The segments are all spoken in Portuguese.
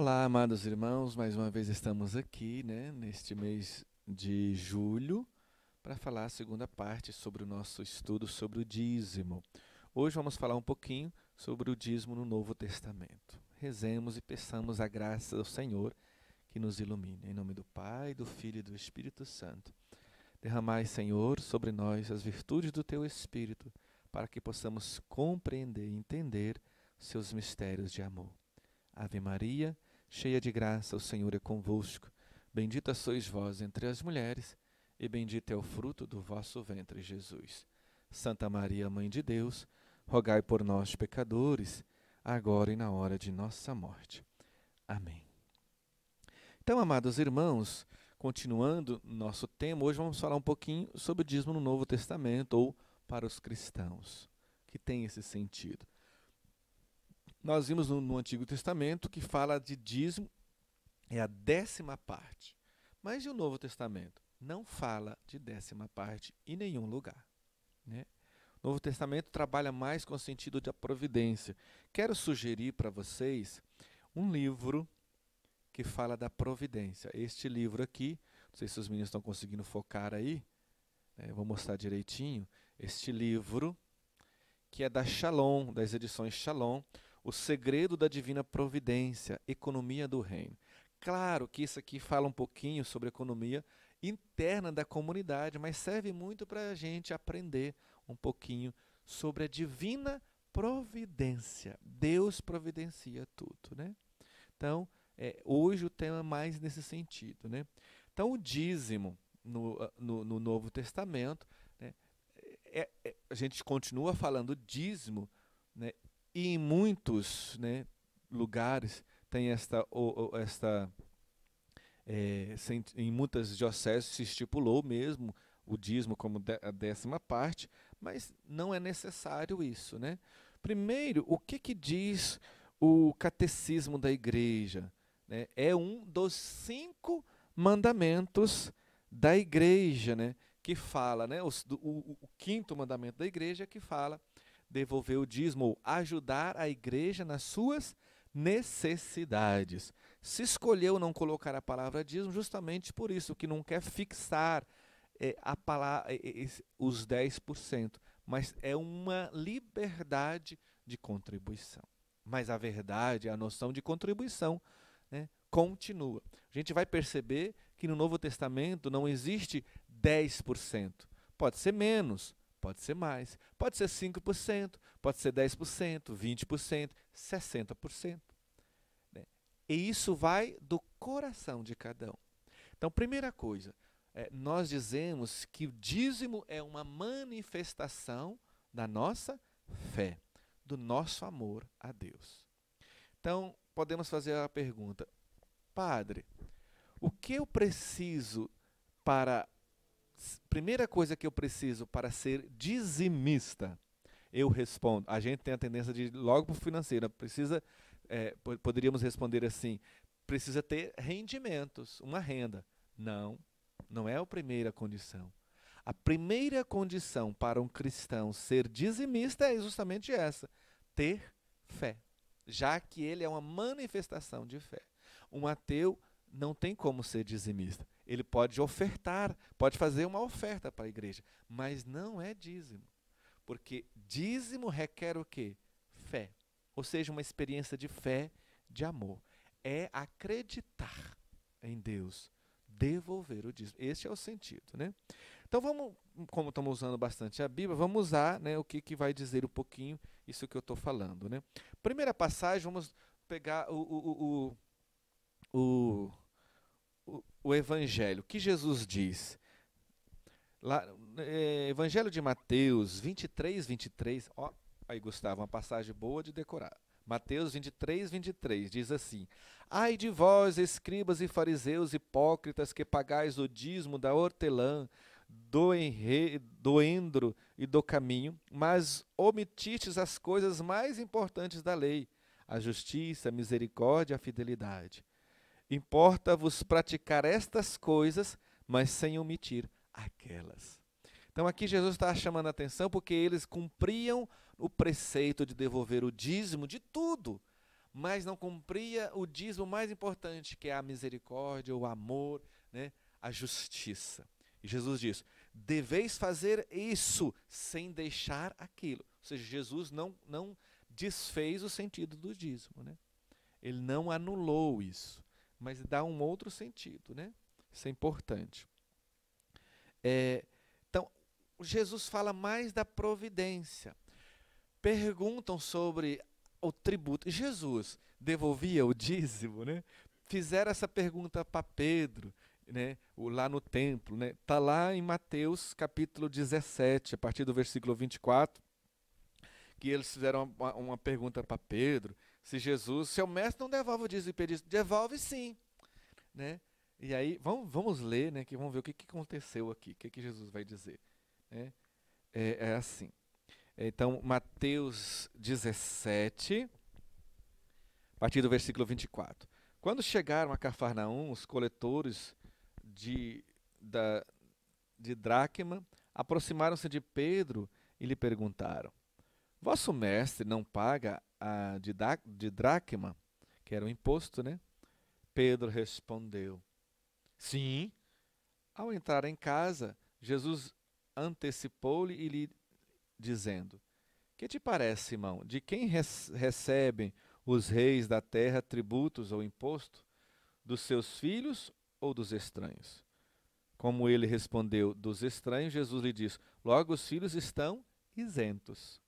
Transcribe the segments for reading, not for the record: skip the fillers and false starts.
Olá, amados irmãos, mais uma vez estamos aqui, neste mês de julho, para falar a segunda parte sobre o nosso estudo sobre o dízimo. Hoje vamos falar um pouquinho sobre o dízimo no Novo Testamento. Rezemos e peçamos a graça do Senhor que nos ilumine. Em nome do Pai, do Filho e do Espírito Santo. Derramai, Senhor, sobre nós as virtudes do Teu Espírito, para que possamos compreender e entender seus mistérios de amor. Ave Maria, cheia de graça, o Senhor é convosco. Bendita sois vós entre as mulheres, e bendito é o fruto do vosso ventre, Jesus. Santa Maria, Mãe de Deus, rogai por nós, pecadores, agora e na hora de nossa morte. Amém. Então, amados irmãos, continuando nosso tema, hoje vamos falar um pouquinho sobre o dízimo no Novo Testamento, ou para os cristãos, que tem esse sentido. Nós vimos no Antigo Testamento que fala de dízimo, é a 10ª parte. Mas e o Novo Testamento? Não fala de 10ª parte em nenhum lugar, né? O Novo Testamento trabalha mais com o sentido da providência. Quero sugerir para vocês um livro que fala da providência. Este livro aqui, não sei se os meninos estão conseguindo focar aí, né? Vou mostrar direitinho. Este livro, que é da Shalom, das edições Shalom, O Segredo da Divina Providência, Economia do Reino. Claro que isso aqui fala um pouquinho sobre a economia interna da comunidade, mas serve muito para a gente aprender um pouquinho sobre a divina providência. Deus providencia tudo, né? Então, hoje o tema é mais nesse sentido, né? Então, o dízimo no Novo Testamento, né, a gente continua falando dízimo, né? E em muitos, né, lugares tem em muitas dioceses se estipulou mesmo o dízimo como a 10ª parte, mas não é necessário isso, né? Primeiro, o que diz o catecismo da igreja, né? É um dos 5 mandamentos da igreja, né? Que fala, né? O 5º mandamento da igreja que fala devolver o dízimo ou ajudar a igreja nas suas necessidades. Se escolheu não colocar a palavra dízimo justamente por isso, que não quer fixar a palavra, os 10%, mas é uma liberdade de contribuição. Mas a verdade, a noção de contribuição, né, continua. A gente vai perceber que no Novo Testamento não existe 10%. Pode ser menos, pode ser mais, pode ser 5%, pode ser 10%, 20%, 60%. Né? E isso vai do coração de cada um. Então, primeira coisa, nós dizemos que o dízimo é uma manifestação da nossa fé, do nosso amor a Deus. Então, podemos fazer a pergunta: Padre, o que eu preciso para... Primeira coisa que eu preciso para ser dizimista? Eu respondo, a gente tem a tendência de ir logo para o financeiro, poderíamos responder assim: precisa ter rendimentos, uma renda. Não, não é a primeira condição. A primeira condição para um cristão ser dizimista é justamente essa: ter fé, já que ele é uma manifestação de fé. Um ateu não tem como ser dizimista. Ele pode ofertar, pode fazer uma oferta para a igreja, mas não é dízimo. Porque dízimo requer o quê? Fé. Ou seja, uma experiência de fé, de amor. É acreditar em Deus, devolver o dízimo. Este é o sentido, né? Então vamos, como estamos usando bastante a Bíblia, vamos usar, né, o que vai dizer um pouquinho isso que eu estou falando, né? Primeira passagem, vamos pegar o Evangelho. O que Jesus diz? Lá, Evangelho de Mateus 23, 23. Ó, aí, Gustavo, uma passagem boa de decorar. Mateus 23, 23 diz assim: Ai de vós, escribas e fariseus hipócritas, que pagais o dízimo da hortelã, do endro e do caminho, mas omitistes as coisas mais importantes da lei: a justiça, a misericórdia e a fidelidade. Importa-vos praticar estas coisas, mas sem omitir aquelas. Então aqui Jesus está chamando a atenção porque eles cumpriam o preceito de devolver o dízimo de tudo, mas não cumpria o dízimo mais importante, que é a misericórdia, o amor, né? A justiça. E Jesus diz: deveis fazer isso sem deixar aquilo. Ou seja, Jesus não desfez o sentido do dízimo, né? Ele não anulou isso, mas dá um outro sentido, né? Isso é importante. Então, Jesus fala mais da providência. Perguntam sobre o tributo. Jesus devolvia o dízimo, né? Fizeram essa pergunta para Pedro, né? Lá no templo, né? Está lá em Mateus capítulo 17, a partir do versículo 24, que eles fizeram uma pergunta para Pedro, se Jesus, seu mestre não devolve o dízimo, e Pedro disse: devolve sim, né? E aí, vamos ler, né, que vamos ver o que aconteceu aqui, o que Jesus vai dizer, né? É assim. Então, Mateus 17, a partir do versículo 24. Quando chegaram a Cafarnaum, os coletores de dracma aproximaram-se de Pedro e lhe perguntaram: vosso mestre não paga a de dracma, que era o imposto, né? Pedro respondeu: sim. Ao entrar em casa, Jesus antecipou-lhe e lhe dizendo: que te parece, Simão? De quem recebem os reis da terra tributos ou imposto? Dos seus filhos ou dos estranhos? Como ele respondeu: dos estranhos, Jesus lhe disse: logo os filhos estão isentos.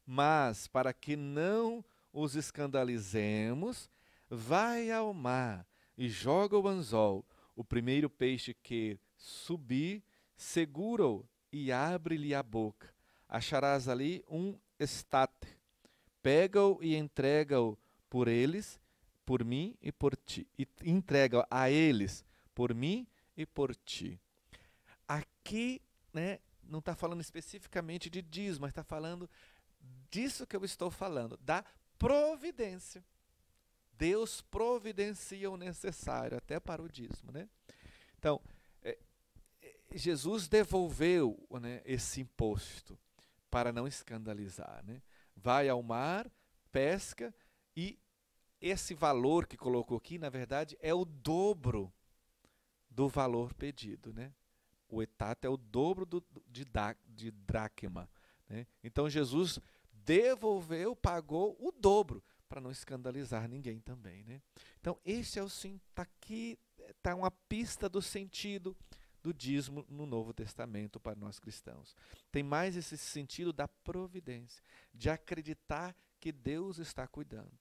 Mas, para que não os escandalizemos, vai ao mar e joga o anzol. O primeiro peixe que subir, segura-o e abre-lhe a boca. Acharás ali um estate. Pega-o e entrega-o por eles, por mim e por ti. E entrega a eles, por mim e por ti. Aqui, né, não está falando especificamente de dízimo, mas está falando disso que eu estou falando, da providência. Deus providencia o necessário até para o dízimo, né? Então, Jesus devolveu, né, esse imposto para não escandalizar, né? Vai ao mar, pesca, e esse valor que colocou aqui, na verdade, é o dobro do valor pedido, né? O etato é o dobro de dracma, né? Então Jesus devolveu, pagou o dobro, para não escandalizar ninguém também, né? Então esse é o sim, tá aqui, tá uma pista do sentido do dízimo no Novo Testamento para nós cristãos. Tem mais esse sentido da providência, de acreditar que Deus está cuidando.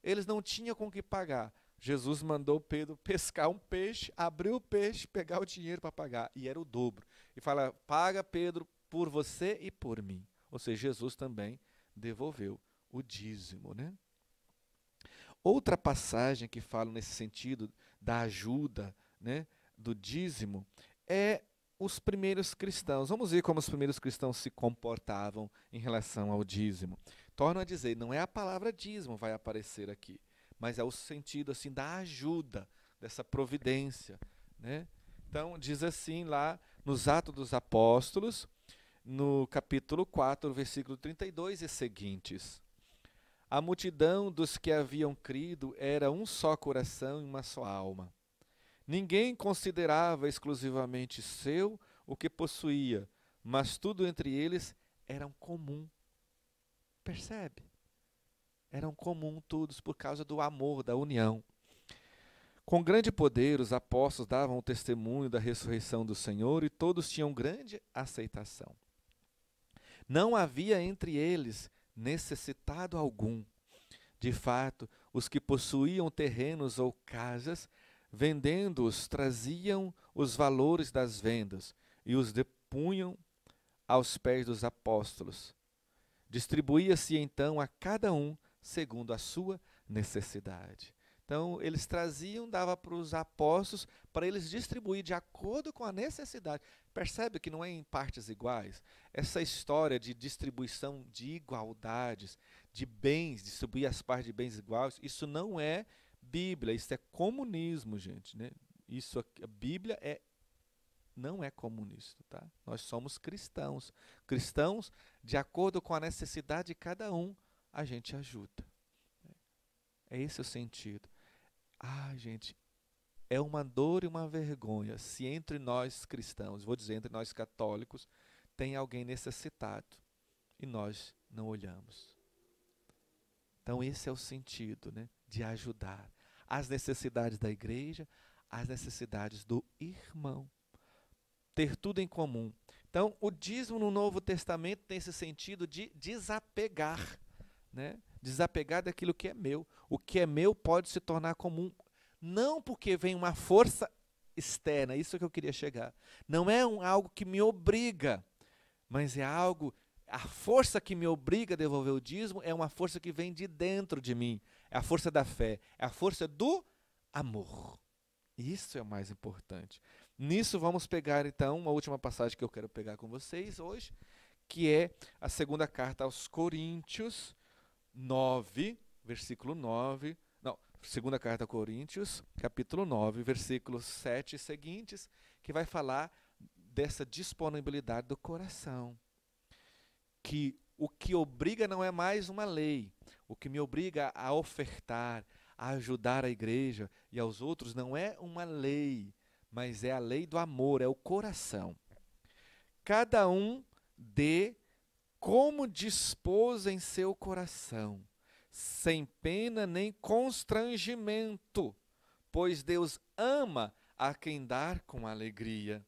Eles não tinham com o que pagar. Jesus mandou Pedro pescar um peixe, abrir o peixe, pegar o dinheiro para pagar, e era o dobro. E fala: paga, Pedro, por você e por mim. Ou seja, Jesus também devolveu o dízimo, né? Outra passagem que fala nesse sentido da ajuda, né, do dízimo, é os primeiros cristãos. Vamos ver como os primeiros cristãos se comportavam em relação ao dízimo. Torno a dizer, não é a palavra dízimo vai aparecer aqui, mas é o sentido assim da ajuda, dessa providência, né? Então, diz assim lá nos Atos dos Apóstolos, no capítulo 4, versículo 32 e seguintes: a multidão dos que haviam crido era um só coração e uma só alma. Ninguém considerava exclusivamente seu o que possuía, mas tudo entre eles era um comum. Percebe? Eram comum todos por causa do amor, da união. Com grande poder, os apóstolos davam o testemunho da ressurreição do Senhor e todos tinham grande aceitação. Não havia entre eles necessitado algum. De fato, os que possuíam terrenos ou casas, vendendo-os, traziam os valores das vendas e os depunham aos pés dos apóstolos. Distribuía-se então a cada um segundo a sua necessidade. Então, eles traziam, dava para os apóstolos, para eles distribuir de acordo com a necessidade. Percebe que não é em partes iguais? Essa história de distribuição de igualdades, de bens, distribuir as partes de bens iguais, isso não é Bíblia, isso é comunismo, gente, né? Isso aqui, a Bíblia não é comunista, tá? Nós somos cristãos. Cristãos, de acordo com a necessidade de cada um, a gente ajuda. É esse o sentido. Gente, é uma dor e uma vergonha se entre nós cristãos, vou dizer, entre nós católicos, tem alguém necessitado e nós não olhamos. Então esse é o sentido, né, de ajudar as necessidades da igreja, as necessidades do irmão. Ter tudo em comum. Então, o dízimo no Novo Testamento tem esse sentido de desapegar, né? Desapegar daquilo que é meu. O que é meu pode se tornar comum. Não porque vem uma força externa, isso que eu queria chegar. Não é algo que me obriga, mas é algo, a força que me obriga a devolver o dízimo é uma força que vem de dentro de mim. É a força da fé, é a força do amor. Isso é o mais importante. Nisso vamos pegar então uma última passagem que eu quero pegar com vocês hoje, que é a segunda carta aos Coríntios 9, versículo 9. Não, segunda carta a Coríntios, capítulo 9, versículos 7 e seguintes, que vai falar dessa disponibilidade do coração. Que o que obriga não é mais uma lei. O que me obriga a ofertar, a ajudar a igreja e aos outros não é uma lei, mas é a lei do amor, é o coração. Cada um dê como dispôs em seu coração, sem pena nem constrangimento, pois Deus ama a quem dá com alegria.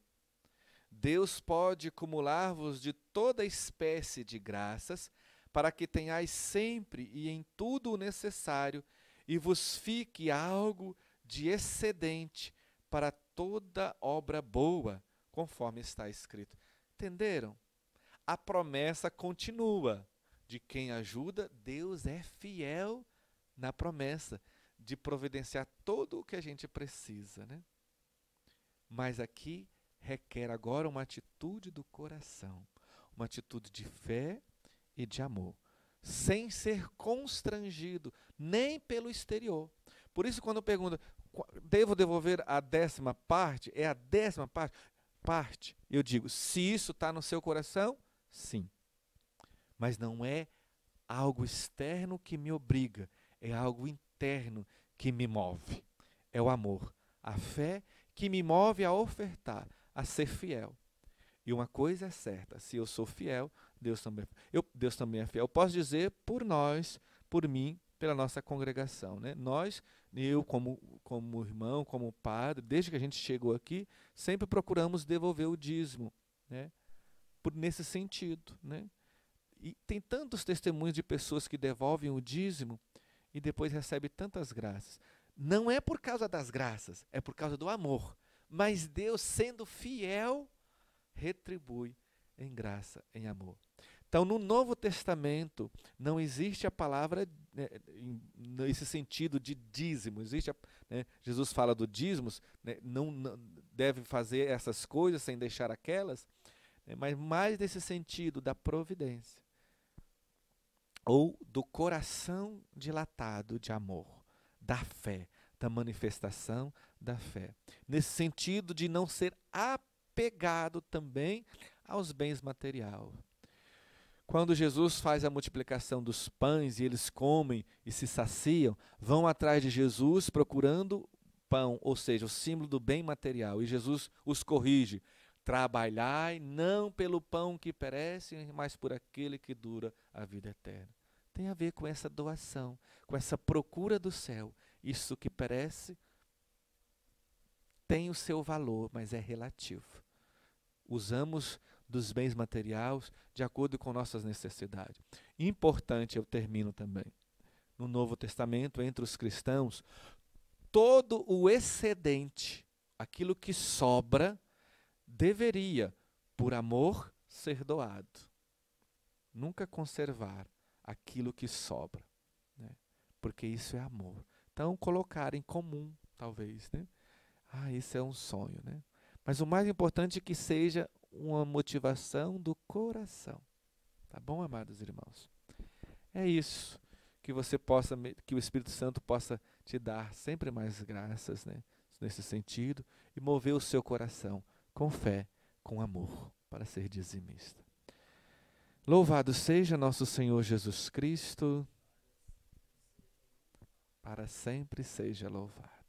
Deus pode acumular-vos de toda espécie de graças, para que tenhais sempre e em tudo o necessário, e vos fique algo de excedente para toda obra boa, conforme está escrito. Entenderam? A promessa continua. De quem ajuda, Deus é fiel na promessa de providenciar tudo o que a gente precisa, né? Mas aqui requer agora uma atitude do coração, uma atitude de fé e de amor, sem ser constrangido, nem pelo exterior. Por isso, quando eu pergunto, devo devolver a 10ª parte? É a 10ª parte? Eu digo, se isso está no seu coração, sim. Mas não é algo externo que me obriga, é algo interno que me move. É o amor, a fé que me move a ofertar, a ser fiel. E uma coisa é certa, se eu sou fiel, Deus também é fiel. Eu posso dizer por nós, por mim, pela nossa congregação, né? Nós, eu como irmão, como padre, desde que a gente chegou aqui, sempre procuramos devolver o dízimo, né? Nesse sentido, né? E tem tantos testemunhos de pessoas que devolvem o dízimo e depois recebem tantas graças. Não é por causa das graças, é por causa do amor. Mas Deus, sendo fiel, retribui em graça, em amor. Então, no Novo Testamento, não existe a palavra, né, nesse sentido de dízimo. Existe, né, Jesus fala do dízimos, né, não deve fazer essas coisas sem deixar aquelas, né, mas mais nesse sentido da providência. Ou do coração dilatado de amor, da fé, da manifestação da fé. Nesse sentido de não ser apegado também aos bens materiais. Quando Jesus faz a multiplicação dos pães e eles comem e se saciam, vão atrás de Jesus procurando pão, ou seja, o símbolo do bem material. E Jesus os corrige. Trabalhai não pelo pão que perece, mas por aquele que dura a vida eterna. Tem a ver com essa doação, com essa procura do céu. Isso que perece tem o seu valor, mas é relativo. Usamos dos bens materiais de acordo com nossas necessidades. Importante, eu termino também. No Novo Testamento, entre os cristãos, todo o excedente, aquilo que sobra, deveria, por amor, ser doado. Nunca conservar aquilo que sobra, né? Porque isso é amor. Então, colocar em comum, talvez, né? Isso é um sonho, né? Mas o mais importante é que seja uma motivação do coração. Tá bom, amados irmãos? É isso. Que você possa, que o Espírito Santo possa te dar sempre mais graças, né? Nesse sentido, e mover o seu coração com fé, com amor, para ser dizimista. Louvado seja nosso Senhor Jesus Cristo. para sempre seja louvado.